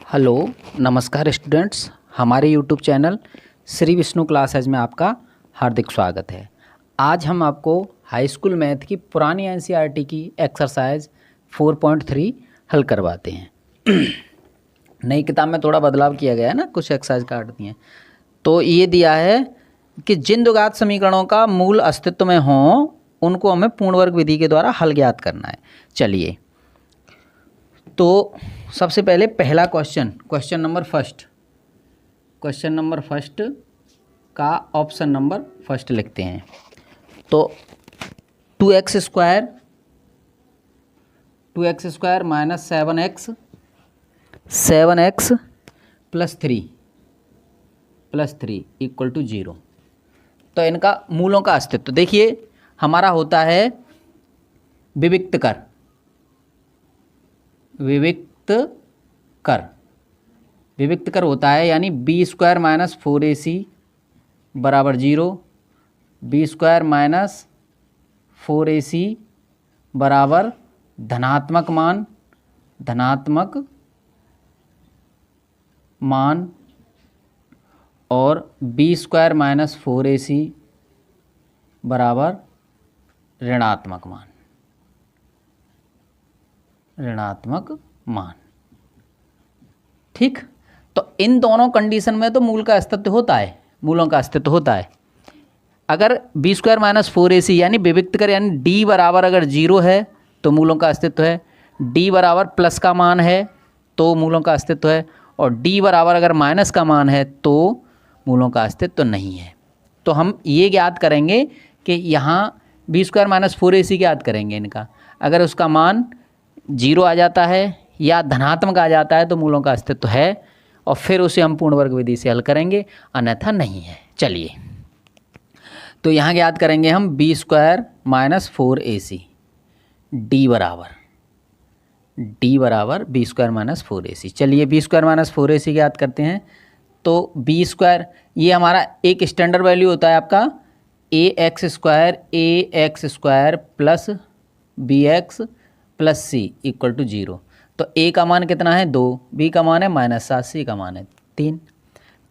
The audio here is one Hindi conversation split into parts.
हेलो नमस्कार स्टूडेंट्स, हमारे YouTube channel Shri Vishnu classes में आपका हार्दिक स्वागत है। आज हम आपको हाई स्कूल मैथ की पुरानी एनसीईआरटी की एक्सरसाइज 4.3 हल करवाते हैं। नई किताब में थोड़ा बदलाव किया गया है ना, कुछ एक्सरसाइज काट दी हैं। तो ये दिया है कि जिन द्विघात समीकरणों का मूल अस्तित्व में हो उनको हमें पूर्ण वर्ग विधि के द्वारा हल ज्ञात करना है। चलिए, तो सबसे पहले पहला क्वेश्चन नंबर फर्स्ट का ऑप्शन नंबर फर्स्ट लिखते हैं। तो 2x square minus 7x plus 3 equal to 0। तो इनका मूलों का अस्तित्व देखिए, हमारा होता है विविक्त कर होता है, यानी बी स्क्वायर माइनस 4ac बराबर 0, बी स्क्वायर माइनस 4ac बराबर धनात्मक मान और बी स्क्वायर माइनस 4ac बराबर ऋणात्मक मान। ठीक, तो इन दोनों कंडीशन में तो मूलों का अस्तित्व होता है। अगर बी स्क्वायर माइनस 4ac यानी विविक्त कर यानी डी बराबर अगर 0 है तो मूलों का अस्तित्व है, डी बराबर प्लस का मान है तो मूलों का अस्तित्व है, और डी बराबर अगर माइनस का मान है तो मूलों का अस्तित्व नहीं है। तो हम ये ज्ञात करेंगे कि यहाँ बी स्क्वायर माइनस 4ac ज्ञात करेंगे इनका, अगर उसका मान 0 आ जाता है या धनात्मक आ जाता है तो मूलों का अस्तित्व है, और फिर उसे हम पूर्ण वर्ग विधि से हल करेंगे, अन्यथा नहीं है। चलिए, तो यहाँ ज्ञात करेंगे हम B square minus 4ac D बराबर बी स्क्वायर माइनस 4ac। चलिए, बी स्क्वायर माइनस 4ac ज्ञात करते हैं। तो बी स्क्वायर ये हमारा एक स्टैंडर्ड वैल्यू होता है आपका ax square plus bx plus C equal to 0। तो a का मान कितना है 2, b का मान है -7, c का मान है 3।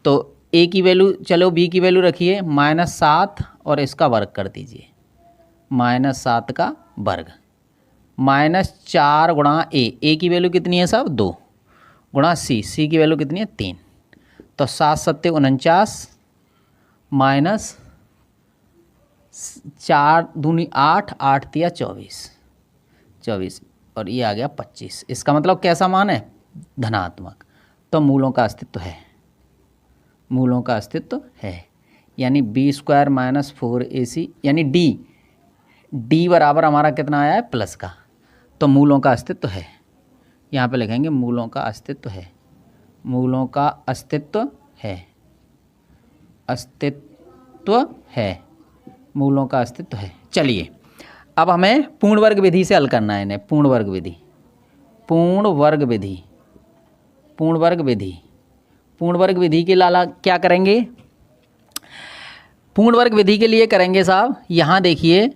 तो a की वैल्यू, चलो b की वैल्यू रखिए -7 और इसका वर्ग कर दीजिए, -7 का वर्ग -4 गुणा a की वैल्यू कितनी है साहब 2 गुणा c की वैल्यू कितनी है 3। तो 7 7 49 माइनस 4 दूनी 8 8 तिया 24 और ये आ गया 25। इसका मतलब कैसा मान है धनात्मक। तो मूलों का अस्तित्व है, यानी बी स्क्वायर माइनस 4ac यानी डी बराबर हमारा कितना आया है प्लस का, तो मूलों का अस्तित्व है। यहाँ पे लिखेंगे मूलों का अस्तित्व है। चलिए, अब हमें पूर्ण वर्ग विधि से हल करना है इन्हें। पूर्ण वर्ग विधि के लाला क्या करेंगे? पूर्ण वर्ग विधि के लिए करेंगे साहब, यहाँ देखिए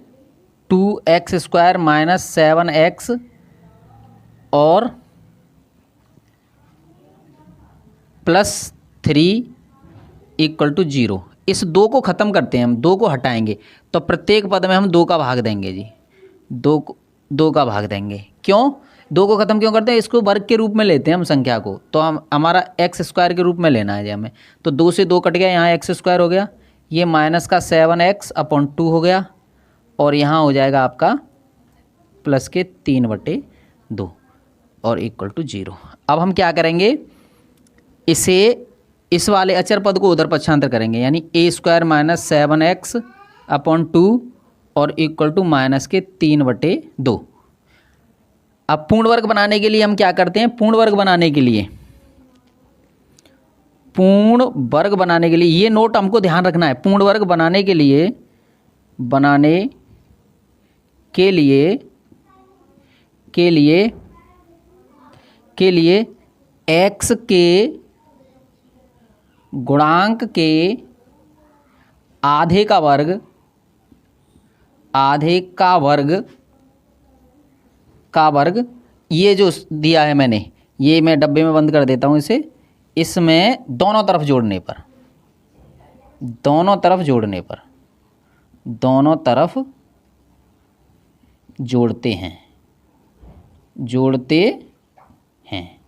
2x स्क्वायर माइनस 7x और प्लस 3 इक्वल टू 0। इस 2 को ख़त्म करते हैं हम, 2 को हटाएंगे तो प्रत्येक पद में हम 2 का भाग देंगे जी, 2 का भाग देंगे। क्यों 2 को ख़त्म क्यों करते हैं? इसको वर्ग के रूप में लेते हैं हम संख्या को, तो हम हमारा x स्क्वायर के रूप में लेना है जी हमें। तो 2 से 2 कट गया, यहाँ x स्क्वायर हो गया, ये माइनस का 7x अपॉन 2 हो गया, और यहाँ हो जाएगा आपका प्लस के 3/2 और इक्वल टू 0। अब हम क्या करेंगे, इस वाले अचर पद को उधर पक्षांतर करेंगे, यानी a square minus 7x upon 2 और इक्वल टू माइनस के 3/2। अब पूर्ण वर्ग बनाने के लिए हम क्या करते हैं? पूर्ण वर्ग बनाने के लिए ये नोट हमको ध्यान रखना है। पूर्ण वर्ग बनाने के लिए x के गुणांक के आधे का वर्ग ये जो दिया है मैंने, ये मैं डब्बे में बंद कर देता हूँ इसे। इसमें दोनों तरफ जोड़ने पर, दोनों तरफ जोड़ने पर, दोनों तरफ जोड़ते हैं, जोड़ते हैं।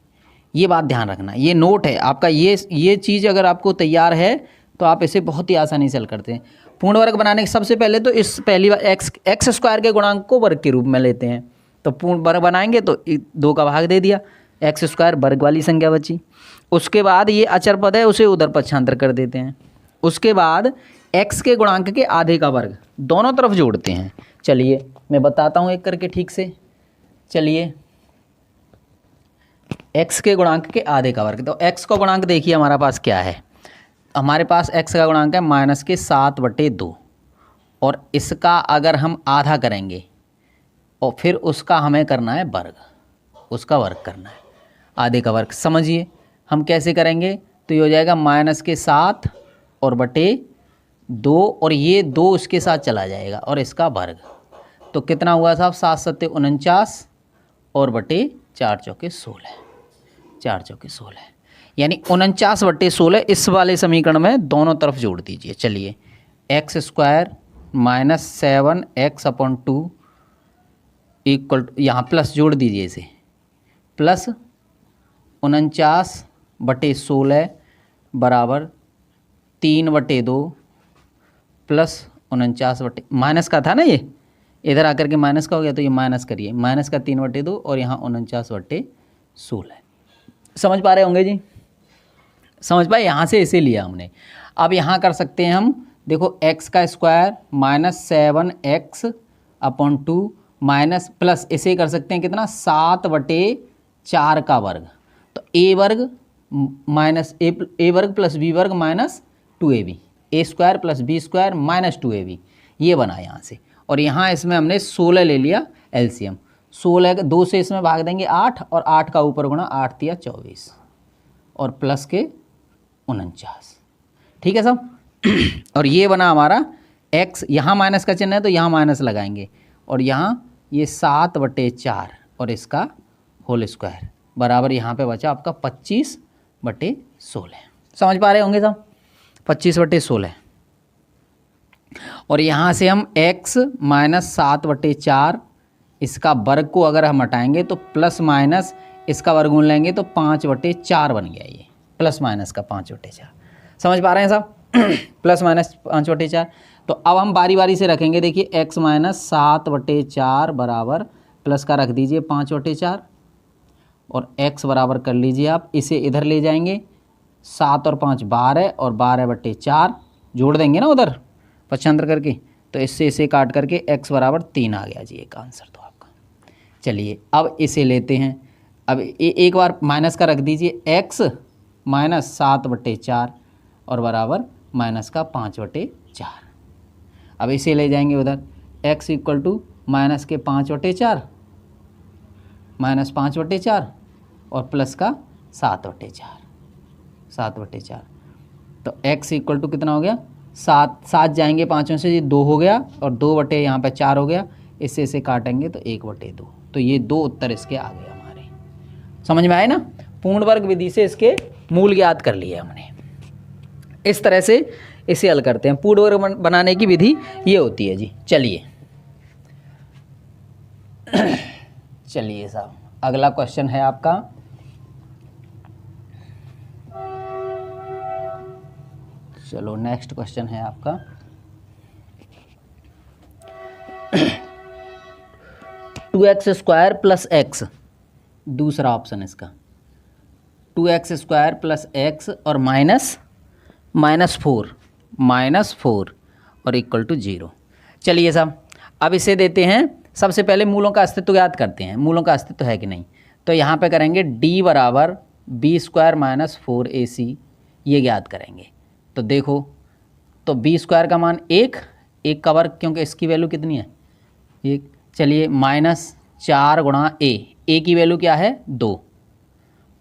ये बात ध्यान रखना, ये नोट है आपका। ये चीज़ अगर आपको तैयार है तो आप इसे बहुत ही आसानी से हल करते हैं। पूर्ण वर्ग बनाने के सबसे पहले तो इस पहली बार एक्स स्क्वायर के गुणांक को वर्ग के रूप में लेते हैं। तो पूर्ण वर्ग बनाएंगे तो 2 का भाग दे दिया, एक्स स्क्वायर वर्ग वाली संख्या बची। उसके बाद ये अचर पद है उसे उधर पक्षांतर कर देते हैं। उसके बाद एक्स के गुणांक के आधे का वर्ग दोनों तरफ जोड़ते हैं। चलिए मैं बताता हूँ एक करके ठीक से। चलिए x के गुणांक के आधे का वर्ग, तो x का गुणांक देखिए हमारे पास क्या है। हमारे पास x का गुणांक है -7/2 और इसका अगर हम आधा करेंगे और फिर उसका हमें करना है वर्ग, उसका वर्ग करना है, आधे का वर्ग। समझिए हम कैसे करेंगे, तो ये हो जाएगा -7 और बटे 2 और ये 2 इसके साथ चला जाएगा और इसका वर्ग। तो कितना हुआ साहब, 7 7 49 और बटे 4 चौके 16, 4 चौके 16 यानी 49/16। इस वाले समीकरण में दोनों तरफ जोड़ दीजिए। चलिए एक्स स्क्वायर -7x/2 इक्वल, यहाँ प्लस जोड़ दीजिए इसे, प्लस 49/16 बराबर 3/2 प्लस 49 माइनस का था ना, ये इधर आकर के माइनस का हो गया तो ये माइनस करिए, माइनस का 3/2 और यहाँ 49/16। समझ पा रहे होंगे जी, समझ पाए। यहाँ से इसे लिया हमने। अब यहाँ कर सकते हैं हम, देखो एक्स का स्क्वायर -7x/2 माइनस प्लस इसे कर सकते हैं कितना, 7/4 का वर्ग। तो ए वर्ग माइनस ए वर्ग प्लस बी वर्ग minus 2ab, A square plus B square minus 2ab, ये बना यहाँ से। और यहाँ इसमें हमने 16 ले लिया एलसीएम। 16 2 से इसमें भाग देंगे 8 और 8 का ऊपर गुणा 8 तिया 24 और प्लस के 49। ठीक है सब। और ये बना हमारा x, यहाँ माइनस का चिन्ह है तो यहाँ माइनस लगाएंगे और यहाँ ये 7/4 और इसका होल स्क्वायर बराबर यहाँ पे बचा आपका 25/16। समझ पा रहे होंगे सब, 25/16। और यहाँ से हम x -7/4 इसका वर्ग को अगर हम हटाएंगे तो प्लस माइनस इसका वर्गमूल लेंगे तो 5/4 बन गया, ये प्लस माइनस का 5/4। समझ पा रहे हैं साहब, प्लस माइनस 5/4। तो अब हम बारी बारी से रखेंगे। देखिए x -7/4 बराबर प्लस का रख दीजिए 5/4 और x बराबर कर लीजिए आप, इसे इधर ले जाएंगे, 7 और 5 12 और 12/4 जोड़ देंगे ना उधर पक्षांतर करके, तो इससे इसे काट करके x बराबर 3 आ गया जी, एक आंसर तो आपका। चलिए अब इसे लेते हैं। अब एक बार माइनस का रख दीजिए, x -7/4 और बराबर माइनस का 5/4। अब इसे ले जाएंगे उधर, x इक्वल टू माइनस के 5/4 माइनस 5/4 और प्लस का 7/4। तो x इक्वल टू कितना हो गया, 7 जाएंगे 5 में से, ये 2 हो गया और 2 यहाँ पे 4 हो गया, इससे इसे काटेंगे तो 1/2। तो ये 2 उत्तर इसके आ गए हमारे। समझ में आए ना, पूर्ण वर्ग विधि से इसके मूल ज्ञात कर लिए हमने। इस तरह से इसे हल करते हैं। पूर्ण वर्ग बनाने की विधि ये होती है जी। चलिए चलिए साहब, अगला क्वेश्चन है आपका, चलो नेक्स्ट क्वेश्चन है आपका 2x² प्लस x, दूसरा ऑप्शन इसका 2x² प्लस x और -4 और इक्वल टू 0। चलिए साहब अब इसे देते हैं। सबसे पहले मूलों का अस्तित्व ज्ञात करते हैं, मूलों का अस्तित्व है कि नहीं। तो यहाँ पे करेंगे d बराबर b² -4 ac, ये ज्ञात करेंगे। तो देखो, तो b² का मान 1 का वर्ग, क्योंकि इसकी वैल्यू कितनी है 1। चलिए -4 गुणा a की वैल्यू क्या है 2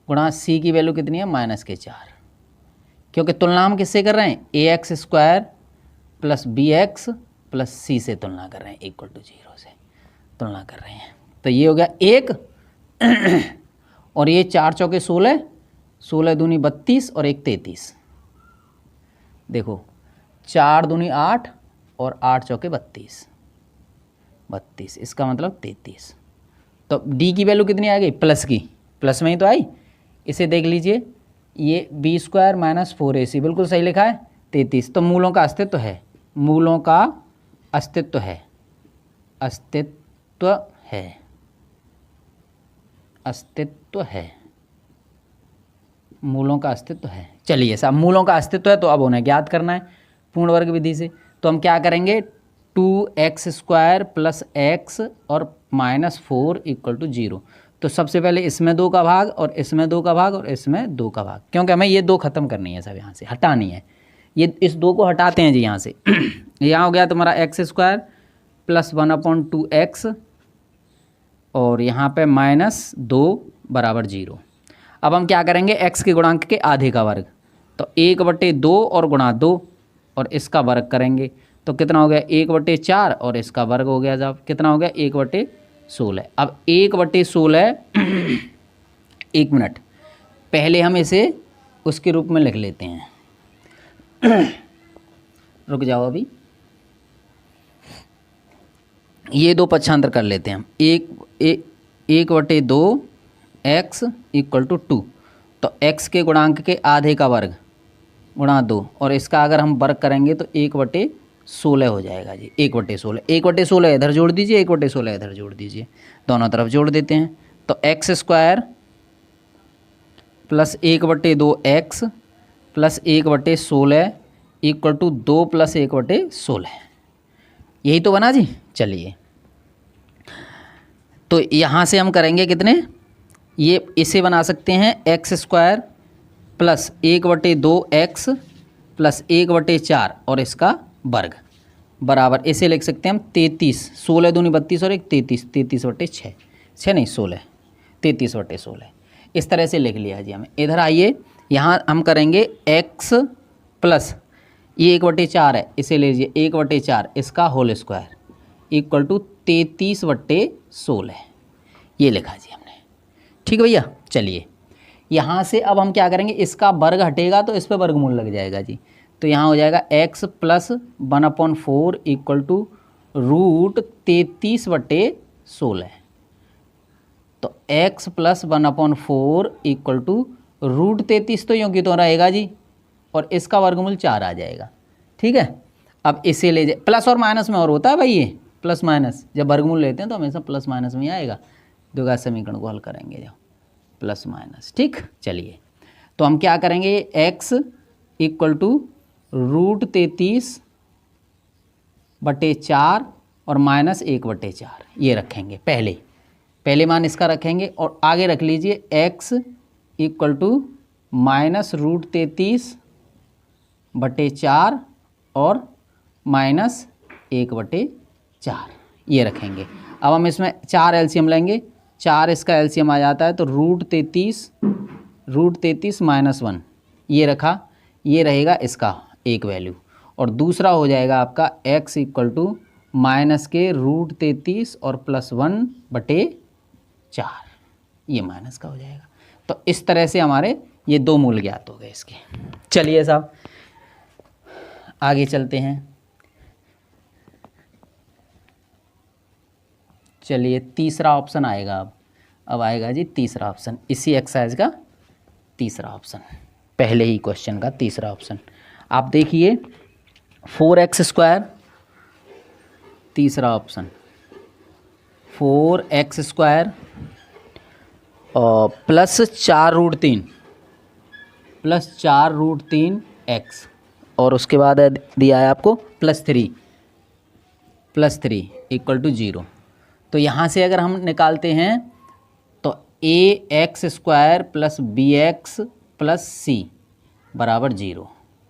गुणा c की वैल्यू कितनी है -4, क्योंकि तुलना हम किससे कर रहे हैं, ax² plus bx plus c से तुलना कर रहे हैं, इक्वल टू 0 से तुलना कर रहे हैं। तो ये हो गया 1 और ये 4 चौके 16, 16 दूनी 32 और 1 33। देखो 4 दूनी 8 और 8 चौके 32, 32, इसका मतलब 33। तो डी की वैल्यू कितनी आ गई? प्लस की, प्लस में ही तो आई। इसे देख लीजिए, ये बी स्क्वायर माइनस 4ac बिल्कुल सही लिखा है, 33। तो मूलों का अस्तित्व है, मूलों का अस्तित्व है, अस्तित्व है, अस्तित्व है, मूलों का अस्तित्व है। चलिए साहब, मूलों का अस्तित्व है तो अब उन्हें ज्ञात करना है पूर्ण वर्ग विधि से। तो हम क्या करेंगे, 2x² प्लस x और -4 = 0। तो सबसे पहले इसमें 2 का भाग और इसमें 2 का भाग और इसमें 2 का भाग, क्योंकि हमें ये 2 ख़त्म करनी है सब, यहाँ से हटानी है। ये इस 2 को हटाते हैं जी यहाँ से। यहाँ हो गया तुम्हारा x² प्लस 1/2x और यहाँ पे -2 = 0। अब हम क्या करेंगे, x के गुणांक के आधे का वर्ग, तो 1/2 और गुणा 2 और इसका वर्ग करेंगे तो कितना हो गया, 1/4 और इसका वर्ग हो गया जब कितना हो गया, 1/16। अब 1/16 1 मिनट पहले हम इसे उसके रूप में लिख लेते हैं। रुक जाओ, अभी ये 2 पक्षांतर कर लेते हैं हम। 1/2 x = 2, तो x के गुणांक के आधे का वर्ग गुणा 2 और इसका अगर हम वर्ग करेंगे तो 1/16 हो जाएगा जी। 1/16, 1/16 इधर जोड़ दीजिए, 1/16 इधर जोड़ दीजिए, दोनों तरफ जोड़ देते हैं। तो x² plus 1/2x plus 1/16 = 2 plus 1/16, यही तो बना जी। चलिए, तो यहाँ से हम करेंगे कितने, ये इसे बना सकते हैं x² प्लस 1/2x प्लस 1/4 और इसका वर्ग बराबर, इसे लिख सकते हैं हम 33। 16 दूनी 32 और 1 33, 33/6, 6 नहीं 16, 33/16। इस तरह से लिख लिया जी हमें। इधर आइए, यहाँ हम करेंगे x प्लस ये 1/4 है, इसे ले लीजिए 1/4 इसका होल स्क्वायर = 33/16, ये लिखा जी हमने। ठीक है भैया। चलिए, यहाँ से अब हम क्या करेंगे, इसका वर्ग हटेगा तो इस पर वर्गमूल लग जाएगा जी। तो यहाँ हो जाएगा x प्लस 1/4 = √33/16। तो x प्लस 1/4 = √33 तो यूँ की तो रहेगा जी, और इसका वर्गमूल 4 आ जाएगा। ठीक है। अब इसे ले जाए, प्लस और माइनस में और होता है भाई, ये प्लस माइनस जब वर्गमूल लेते हैं तो हमेशा प्लस माइनस में ही आएगा। द्विघात समीकरण को हल करेंगे जब प्लस माइनस। ठीक, चलिए, तो हम क्या करेंगे, x = √33/4 और -1/4 ये रखेंगे, पहले मान इसका रखेंगे और आगे रख लीजिए x = -√33/4 और -1/4 ये रखेंगे। अब हम इसमें 4 एलसीएम लेंगे, 4 इसका एलसीएम आ जाता है तो √33 -1 ये रखा, ये रहेगा इसका एक वैल्यू, और दूसरा हो जाएगा आपका x = -√33 और +1/4, ये माइनस का हो जाएगा। तो इस तरह से हमारे ये 2 मूल ज्ञात हो गए इसके। चलिए साहब, आगे चलते हैं। चलिए, तीसरा ऑप्शन आएगा अब आएगा जी तीसरा ऑप्शन, इसी एक्सरसाइज का तीसरा ऑप्शन, पहले ही क्वेश्चन का तीसरा ऑप्शन। आप देखिए, 4x², तीसरा ऑप्शन 4x² और प्लस 4√3x और उसके बाद दिया है आपको +3 = 0। तो यहाँ से अगर हम निकालते हैं तो ax² plus bx plus c बराबर 0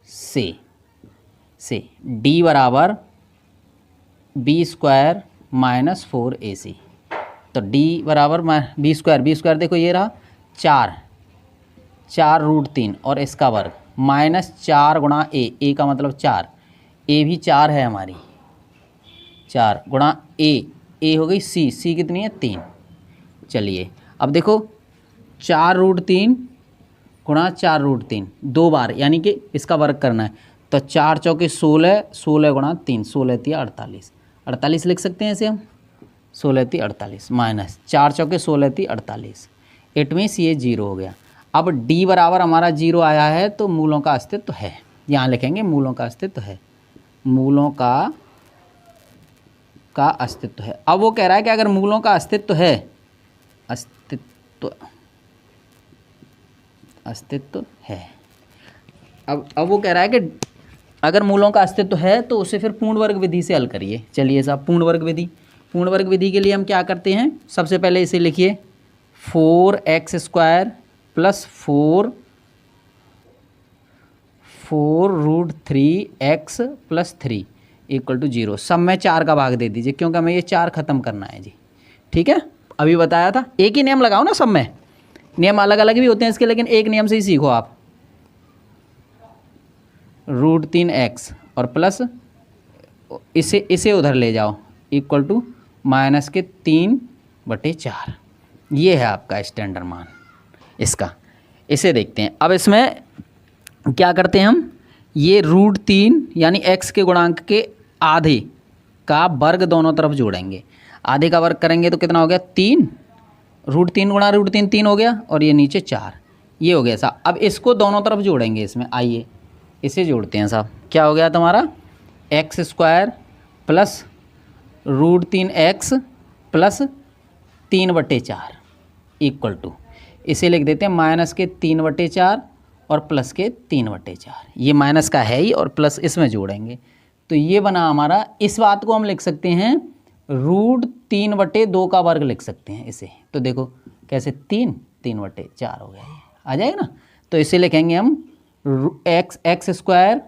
से d बराबर b² माइनस 4ac। तो d बराबर b² देखो ये रहा 4√3 और इसका वर्ग -4 गुणा a का मतलब 4, a भी 4 है हमारी, 4 गुणा a हो गई c कितनी है 3। चलिए, अब देखो 4√3 गुणा 4√3 2 बार, यानी कि इसका वर्ग करना है। तो 4 चौके 16, 16 गुणा 3, 16 × 48, 48 लिख सकते हैं इसे हम, 16 × 48 माइनस 4 चौके 16 × 48, इट मीन्स ये 0 हो गया। अब d बराबर हमारा 0 आया है तो मूलों का अस्तित्व है, यहाँ लिखेंगे मूलों का अस्तित्व है, मूलों का अस्तित्व है। अब वो कह रहा है कि अगर मूलों का अस्तित्व है, अस्तित्व है, अब वो कह रहा है कि अगर मूलों का अस्तित्व है तो उसे फिर पूर्ण वर्ग विधि से हल करिए। चलिए साहब, पूर्ण वर्ग विधि के लिए हम क्या करते हैं, सबसे पहले इसे लिखिए 4x² + 4√3x + 3 = 0। सब में 4 का भाग दे दीजिए क्योंकि हमें ये 4 ख़त्म करना है जी। ठीक है, अभी बताया था, एक ही नियम लगाओ ना, सब में नियम अलग अलग भी होते हैं इसके, लेकिन एक नियम से ही सीखो आप। √3x और प्लस इसे उधर ले जाओ = -3/4। ये है आपका स्टैंडर्ड मान इसका। इसे देखते हैं। अब इसमें क्या करते हैं हम, ये √3 यानी x के गुणांक के आधे का वर्ग दोनों तरफ जोड़ेंगे। आधे का वर्ग करेंगे तो कितना हो गया, 3, √3 गुणा √3 3 हो गया, और ये नीचे 4, ये हो गया साहब। अब इसको दोनों तरफ जोड़ेंगे इसमें, आइए इसे जोड़ते हैं साहब। क्या हो गया तुम्हारा, x² + √3x + 3/4 = इसे लिख देते हैं -3/4 और +3/4। ये माइनस का है ही, और प्लस इसमें जोड़ेंगे तो ये बना हमारा। इस बात को हम लिख सकते हैं √3/2 का वर्ग लिख सकते हैं इसे। तो देखो कैसे, 3/4 हो गया, ये आ जाएगा ना। तो इसे लिखेंगे हम x²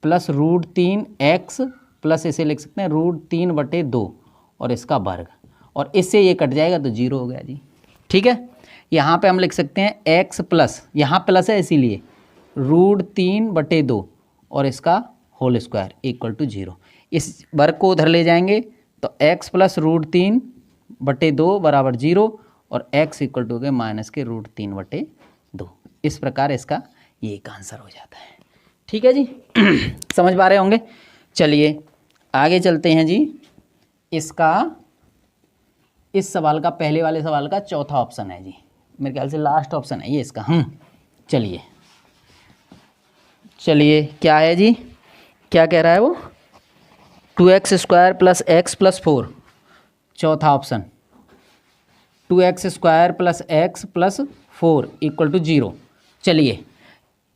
+ √3x प्लस इसे लिख सकते हैं √3/2 और इसका वर्ग, और इससे ये कट जाएगा तो 0 हो गया जी। ठीक है, यहाँ पे हम लिख सकते हैं x प्लस, यहाँ प्लस है इसीलिए √3/2 और इसका होल स्क्वायर = 0। इस वर्ग को उधर ले जाएंगे तो x + √3/2 = 0 और x = -√3/2। इस प्रकार इसका ये एक आंसर हो जाता है। ठीक है जी, समझ पा रहे होंगे। चलिए आगे चलते हैं जी। इसका, इस सवाल का, पहले वाले सवाल का चौथा ऑप्शन है जी, मेरे ख्याल से लास्ट ऑप्शन है ये इसका। चलिए क्या है जी, क्या कह रहा है वो, 2x² + x + 4, चौथा ऑप्शन 2x² + x + 4 = 0। चलिए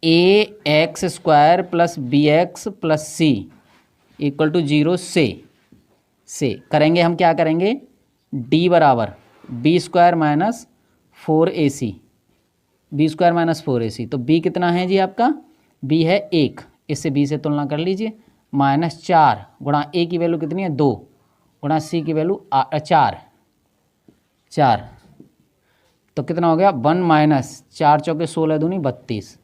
ax² + bx + c = 0 से करेंगे हम, क्या करेंगे, d बराबर b² - 4ac, b² - 4ac। तो b कितना है जी आपका, b है 1, इससे b से तुलना कर लीजिए, -4 गुणा a की वैल्यू कितनी है 2 गुणा c की वैल्यू 4, तो कितना हो गया 1 - 4 चौके 16 दूनी 32,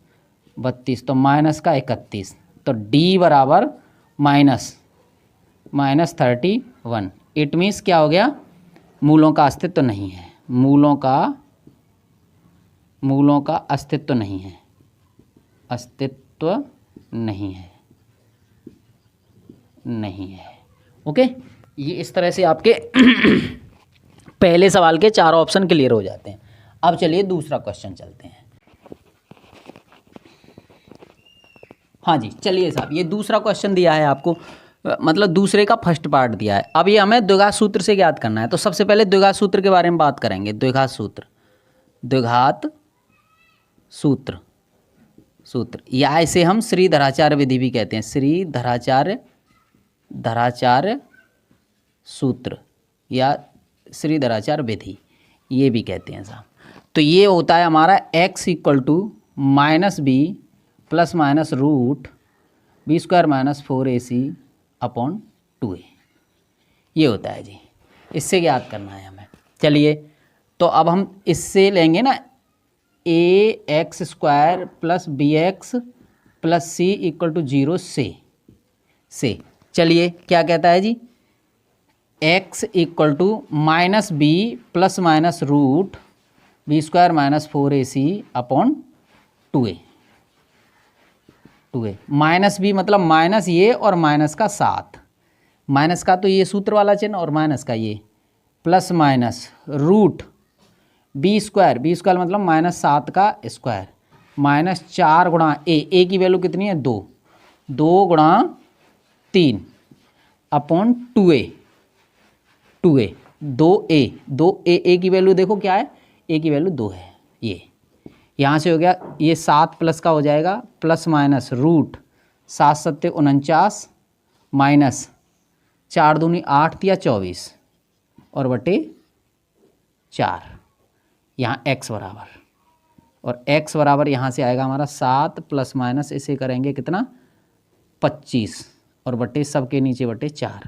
तो माइनस का 31, तो d बराबर -31। इट मीन्स क्या हो गया, मूलों का अस्तित्व नहीं है, मूलों का अस्तित्व नहीं है, नहीं है। ओके, ये इस तरह से आपके पहले सवाल के 4 ऑप्शन क्लियर हो जाते हैं। अब चलिए दूसरा क्वेश्चन चलते हैं। हाँ जी, चलिए साहब, ये दूसरा क्वेश्चन दिया है आपको, मतलब दूसरे का फर्स्ट पार्ट दिया है। अब ये हमें द्विघात सूत्र से ज्ञात करना है। तो सबसे पहले द्विघात सूत्र के बारे में बात करेंगे। द्विघात सूत्र या इसे हम श्रीधराचार्य विधि भी कहते हैं, श्रीधराचार्य सूत्र या श्रीधराचार्य विधि, ये भी कहते हैं साहब। तो ये होता है हमारा x = -b ± √b² - 4ac/2a, ये होता है जी। इससे ज्ञात करना है हमें। चलिए, तो अब हम इससे लेंगे ना ax² + bx + c = 0 से। चलिए क्या कहता है जी, x = -b ± B square minus 4ac upon 2a। Minus B मतलब माइनस ये और माइनस का 7, माइनस का तो ये सूत्र वाला चिन्ह और माइनस का ये, plus minus root B square मतलब माइनस 7 का स्क्वायर माइनस 4 गुणा ए की वैल्यू कितनी है 2, 2 गुणा 3 अपॉन 2a 2a की वैल्यू देखो क्या है, ए की वैल्यू 2 है। ये यहाँ से हो गया, ये 7 प्लस का हो जाएगा प्लस माइनस रूट 7 सत्ते 49 माइनस 4 दूनी 8 या 24 और बटे 4, यहाँ x बराबर, और x बराबर यहाँ से आएगा हमारा 7 प्लस माइनस इसे करेंगे कितना 25 और बटे सबके नीचे बटे 4,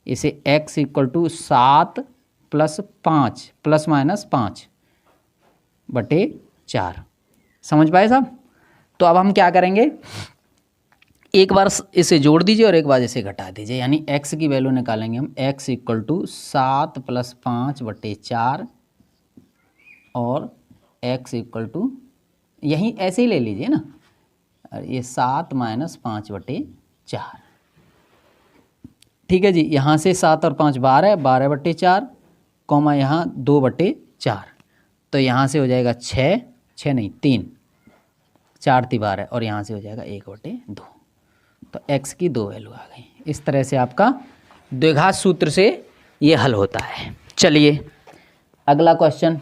इसे x equal to 7 plus 5 plus minus 5 बटे 4। समझ पाए साहब? तो अब हम क्या करेंगे, एक बार इसे जोड़ दीजिए और एक बार इसे घटा दीजिए, यानी x की वैल्यू निकालेंगे हम, x इक्वल टू 7 प्लस 5 बटे 4 और x इक्वल टू यहीं ऐसे ही ले लीजिए ना, ये 7 माइनस 5 बटे 4। ठीक है जी, यहाँ से 7 और 5 12, 12 बटे 4 कॉमा यहाँ 2 बटे 4, तो यहाँ से हो जाएगा 6 नहीं 3, 4 × 12 और यहाँ से हो जाएगा 1 बटे 2, तो x की 2 वैल्यू आ गई। इस तरह से आपका द्विघात सूत्र से ये हल होता है। चलिए अगला क्वेश्चन,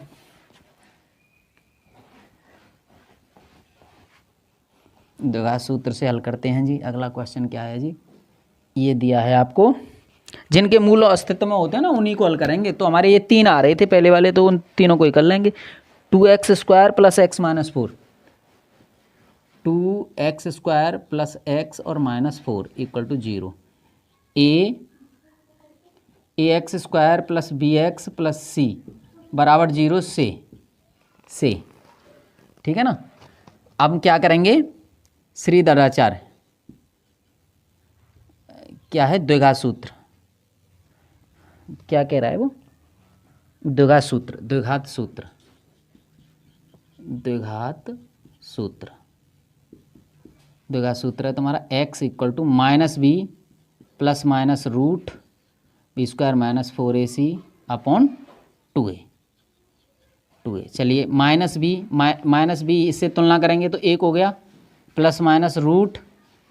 द्विघात सूत्र से हल करते हैं जी। अगला क्वेश्चन क्या है जी, ये दिया है आपको, जिनके मूल अस्तित्व में होते हैं ना उन्हीं को हल करेंगे। तो हमारे ये 3 आ रहे थे पहले वाले, तो उन तीनों को ही कर लेंगे। 2x² plus x minus 4, 2x² plus x और minus 4 equal to 0, ax² plus bx plus c बराबर 0 से। ठीक है ना। अब हम क्या करेंगे, श्रीधराचार्य क्या है द्विघात सूत्र, क्या कह रहा है वो, द्विघात सूत्र है तुम्हारा x equal to minus B plus minus root B square minus 4ac upon 2a। चलिए माइनस बी इससे तुलना करेंगे तो 1 हो गया, plus minus root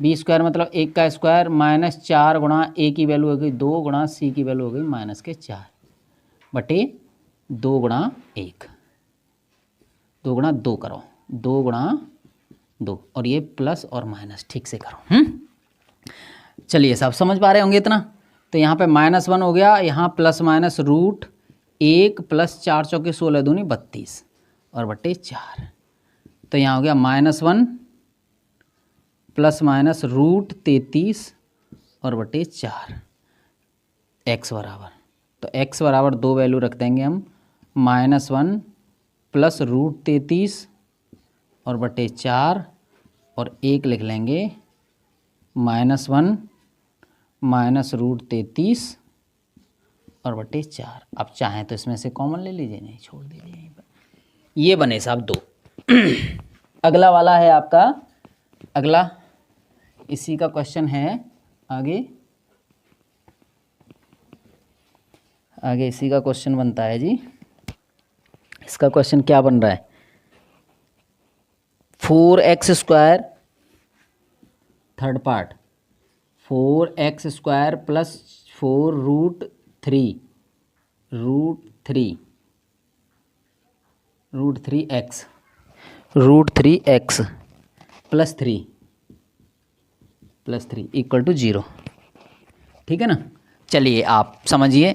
B square मतलब 1 का स्क्वायर माइनस 4 गुणा a की वैल्यू हो गई 2 गुणा c की वैल्यू हो गई माइनस के 4 बटे 2 गुणा 1, 2 गुणा 2 करो, 2 गुणा 2 और ये प्लस और माइनस ठीक से करो। चलिए सब समझ पा रहे होंगे इतना। तो यहाँ पे -1 हो गया, यहाँ प्लस माइनस रूट 1 प्लस 4 चौके 16 दूनी 32 और बटे 4, तो यहाँ हो गया -1 प्लस माइनस रूट 33 और बटे 4 x बराबर, तो x बराबर 2 वैल्यू रख देंगे हम, -1 प्लस रूट 33 और बटे 4 और 1 लिख लेंगे -1 माइनस रूट 33 और बटे 4। अब चाहें तो इसमें से कॉमन ले लीजिए, नहीं छोड़ दीजिए यहीं पर, ये बने साहब 2। अगला वाला है आपका, अगला इसी का क्वेश्चन है, आगे इसी का क्वेश्चन बनता है जी। इसका क्वेश्चन क्या बन रहा है, 4x² third part 4x² plus 4 root 3x plus 3 equal to 0। ठीक है ना। चलिए आप समझिए।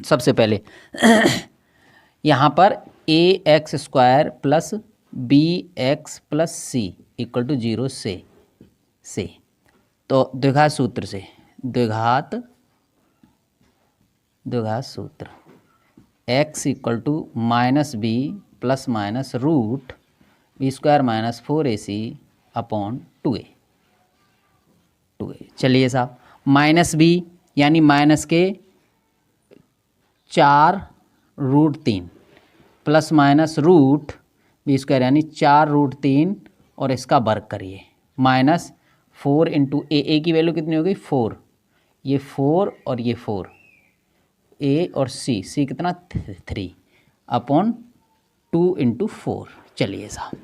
सबसे पहले यहाँ पर ax² plus bx plus c equal to 0 से, तो द्विघात सूत्र से, द्विघात सूत्र x equal to minus B plus minus root B square minus 4ac upon 2a। चलिए साहब, माइनस बी यानी माइनस के 4 root 3 plus minus root B square यानी 4√3 और इसका वर्ग करिए माइनस 4 इंटू ए की वैल्यू कितनी होगी 4, ये 4 और ये 4, ए और सी कितना 3 अपॉन 2 इंटू 4। चलिए साहब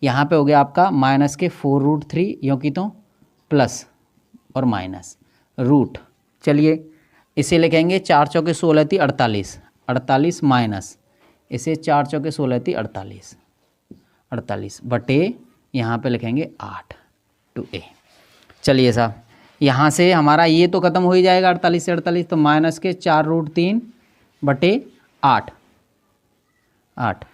यहाँ पे हो गया आपका माइनस के 4√3 यों की तो प्लस और माइनस रूट। चलिए इसे लिखेंगे 4 चौके 16 थी 48, 48 माइनस इसे 4 चौके 16 थी 48, 48 बटे यहाँ पे लिखेंगे 8 टू ए। चलिए साहब यहाँ से हमारा ये तो ख़त्म हो ही जाएगा 48 से 48, तो माइनस के 4√3 बटे 8, 8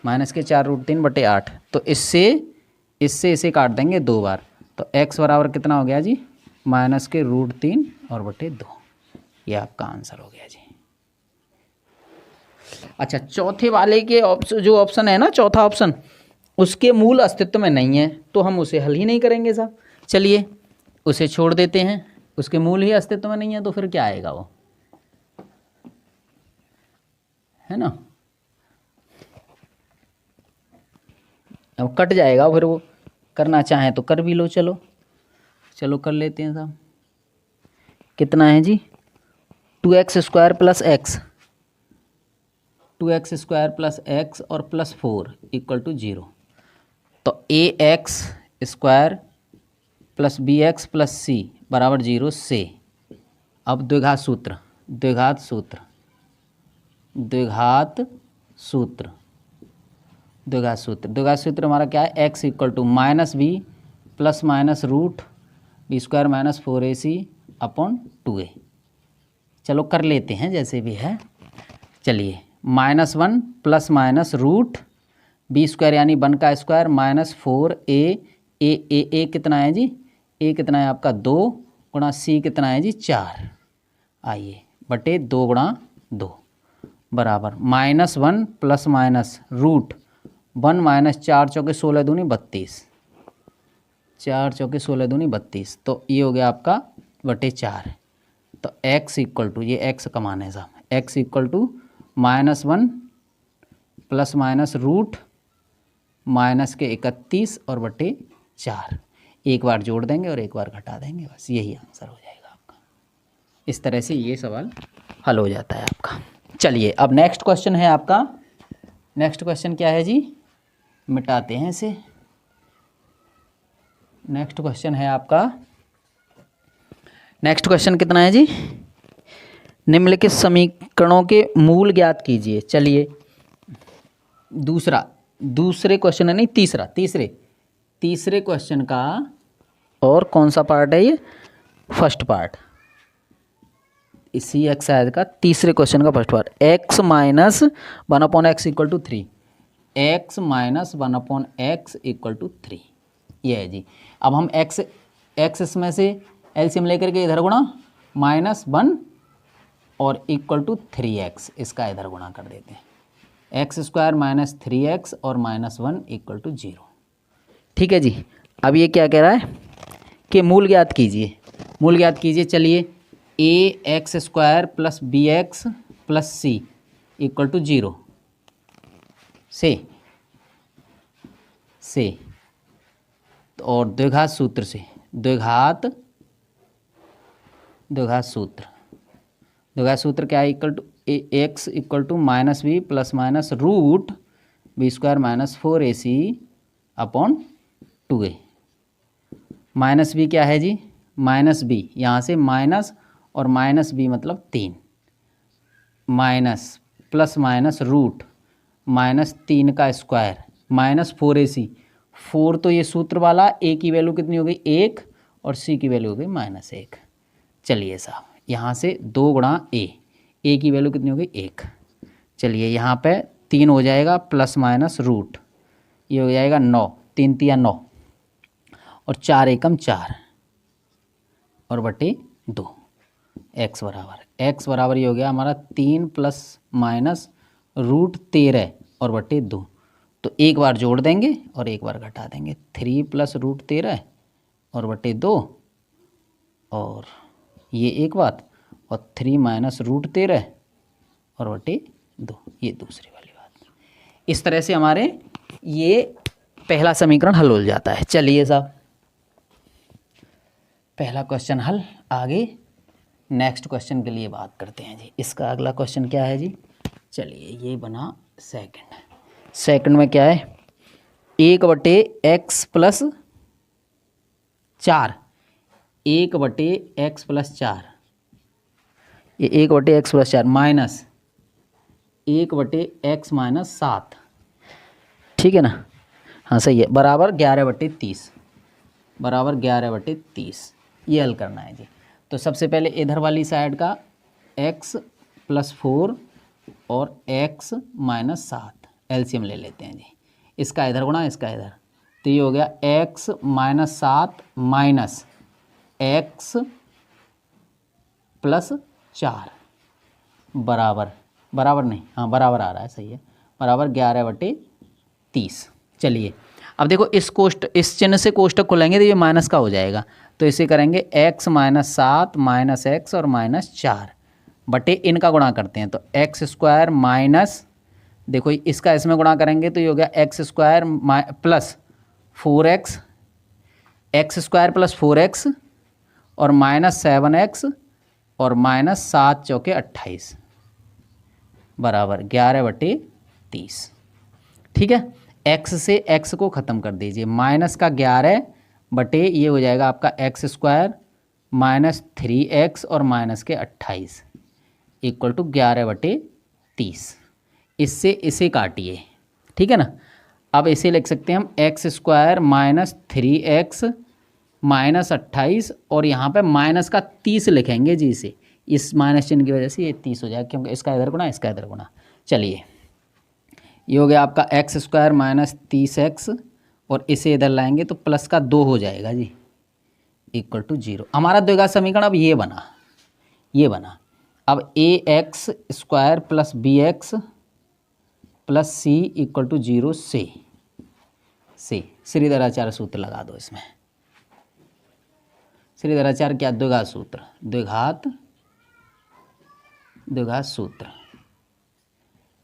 माइनस के 4√3 बटे 8, तो इससे इसे काट देंगे 2 बार, तो x बराबर कितना हो गया जी माइनस के √3 और बटे 2। ये आपका आंसर हो गया जी। अच्छा चौथे वाले के जो ऑप्शन है ना, चौथा ऑप्शन, उसके मूल अस्तित्व में नहीं है तो हम उसे हल ही नहीं करेंगे साहब। चलिए उसे छोड़ देते हैं, उसके मूल ही अस्तित्व में नहीं है तो फिर क्या आएगा वो, है ना, अब कट जाएगा फिर वो, करना चाहें तो कर भी लो। चलो कर लेते हैं साहब। कितना है जी 2x² plus x, 2x² plus x और प्लस 4 इक्वल टू 0, तो ax² plus bx plus c बराबर 0 से। अब द्विघात सूत्र हमारा क्या है, x equal to minus B plus minus root b² minus 4ac upon 2a। चलो कर लेते हैं जैसे भी है। चलिए -1 प्लस माइनस रूट b² यानी 1 का स्क्वायर माइनस 4a, ए कितना है जी, a कितना है आपका 2 गुणा c कितना है जी 4, आइए बटे 2 गुणा 2 बराबर -1 प्लस माइनस रूट 1 माइनस 4 चौके 16 दूनी 32, 4 चौके 16 दूनी 32, तो ये हो गया आपका बटे 4। तो x इक्वल टू, ये x का मान है साहब, x equal to -1 plus minus root minus के 31 और बटे 4, एक बार जोड़ देंगे और एक बार घटा देंगे, बस यही आंसर हो जाएगा आपका। इस तरह से ये सवाल हल हो जाता है आपका। चलिए अब नेक्स्ट क्वेश्चन है आपका, नेक्स्ट क्वेश्चन क्या है जी, मिटाते हैं इसे। नेक्स्ट क्वेश्चन है आपका, नेक्स्ट क्वेश्चन कितना है जी, निम्नलिखित समीकरणों के मूल ज्ञात कीजिए। चलिए दूसरे क्वेश्चन है नहीं, तीसरे क्वेश्चन का, और कौन सा पार्ट है ये, फर्स्ट पार्ट, इसी एक्सरसाइज का तीसरे क्वेश्चन का first part, x minus 1/x equal to 3, x minus 1/x equal to 3, ये है जी। अब हम x इसमें से एलसीएम लेकर के इधर गुणा -1 और इक्वल टू 3x, इसका इधर गुणा कर देते हैं, x² माइनस 3x और -1 इक्वल टू 0। ठीक है जी। अब ये क्या कह रहा है कि मूल ज्ञात कीजिए। चलिए ax² plus bx plus c equal to 0 से और द्विघात सूत्र से, द्विघात सूत्र क्या है, equal to x equal to minus B plus minus root b² minus 4ac upon 2a। Minus B क्या है जी, माइनस बी, यहाँ से माइनस और माइनस बी मतलब 3, माइनस प्लस माइनस रूट -3 का स्क्वायर माइनस 4ac, 4 तो ये सूत्र वाला, a की वैल्यू कितनी हो गई 1 और c की वैल्यू हो गई -1। चलिए साहब यहाँ से 2 गुणा a की वैल्यू कितनी हो गई 1। चलिए यहाँ पे 3 हो जाएगा प्लस माइनस रूट, ये हो जाएगा 9, 3 तिया 9 और 4 एकम 4 और बटे 2, x बराबर ये हो गया हमारा 3 प्लस माइनस रूट 13 और बटे 2, तो एक बार जोड़ देंगे और एक बार घटा देंगे, 3 प्लस रूट 13 और बटे 2, और ये एक बात, और 3 माइनस रूट 13 और बटे 2, ये दूसरी वाली बात। इस तरह से हमारे ये पहला समीकरण हल हो जाता है। चलिए साहब, पहला क्वेश्चन हल। आगे नेक्स्ट क्वेश्चन के लिए बात करते हैं जी। इसका अगला क्वेश्चन क्या है जी? चलिए, ये बना सेकंड में क्या है? 1/x प्लस 4, 1/x प्लस 4, ये 1/x plus 4 minus 1/x minus 7, ठीक है ना? हाँ सही है, बराबर 11/30, बराबर 11/30। ये हल करना है जी। तो सबसे पहले इधर वाली साइड का x प्लस 4 और x माइनस 7 एलसीएम ले लेते हैं जी। इसका इधर गुणा, इसका इधर, तो ये हो गया x minus 7 minus x plus 4 बराबर, बराबर नहीं, हाँ बराबर आ रहा है, सही है, बराबर 11/30। चलिए, अब देखो इस चिन्ह से कोष्टक खोलेंगे तो ये माइनस का हो जाएगा, तो इसे करेंगे x माइनस 7 माइनस x और माइनस 4 बटे इनका गुणा करते हैं, तो x स्क्वायर माइनस, देखो इसका इसमें गुणा करेंगे तो ये हो गया x square plus 4x, x square plus 4x और माइनस 7x और माइनस 7 चौके 28 बराबर 11/30। ठीक है, x से x को ख़त्म कर दीजिए, माइनस का 11 बटे ये हो जाएगा आपका x स्क्वायर माइनस 3x और माइनस के 28 इक्वल टू 11/30। इससे इसे काटिए, ठीक है ना? अब इसे लिख सकते हैं हम x square minus 3x minus 28 और यहाँ पे माइनस का 30 लिखेंगे जी। इसे इस माइनस चिन्ह की वजह से ये 30 हो जाएगा, क्योंकि इसका इधर गुणा, इसका इधर गुणा। चलिए, ये हो गया आपका x स्क्वायर माइनस 30x और इसे इधर लाएंगे तो प्लस का 2 हो जाएगा जी, इक्वल टू 0। हमारा द्विघात समीकरण अब ये बना, ये बना। अब ax square plus bx plus c equal to 0 से श्रीधराचार्य सूत्र लगा दो इसमें। श्रीधराचार्य क्या? द्विघात सूत्र, द्विघात सूत्र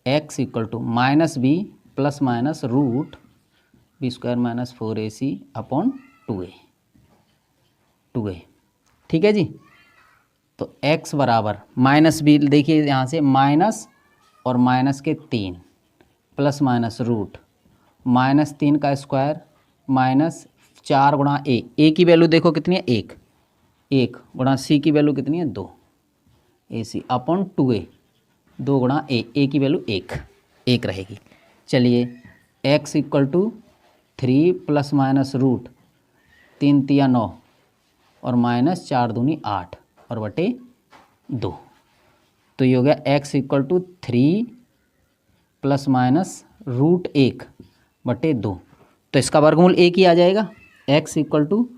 x equal to minus B plus minus root B square minus 4ac upon 2a। ठीक है जी। तो x बराबर माइनस बी, देखिए यहाँ से माइनस और माइनस के 3 प्लस माइनस रूट माइनस 3 का स्क्वायर माइनस 4 गुणा a की वैल्यू देखो कितनी है? 1 गुणा c की वैल्यू कितनी है? 2 ac अपॉन 2a, 2 गुणा a की वैल्यू 1 रहेगी। चलिए, x equal to 3 plus minus root 3 तिया 9 और माइनस 4 दूनी 8 और बटे 2, तो ये हो गया x equal to 3 plus minus root 1 बटे 2, तो इसका वर्गमूल 1 ही आ जाएगा। x equal to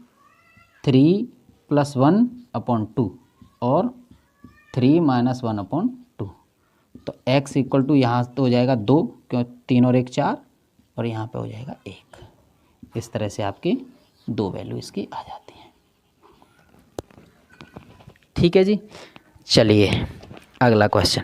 3 plus 1 upon 2 और 3 माइनस 1 अपॉन 2, तो x इक्वल टू यहाँ तो हो जाएगा 2, क्यों 3 और 1 4 और यहाँ पे हो जाएगा 1। इस तरह से आपकी 2 वैल्यू इसकी आ जाती हैं। ठीक है जी। चलिए, अगला क्वेश्चन।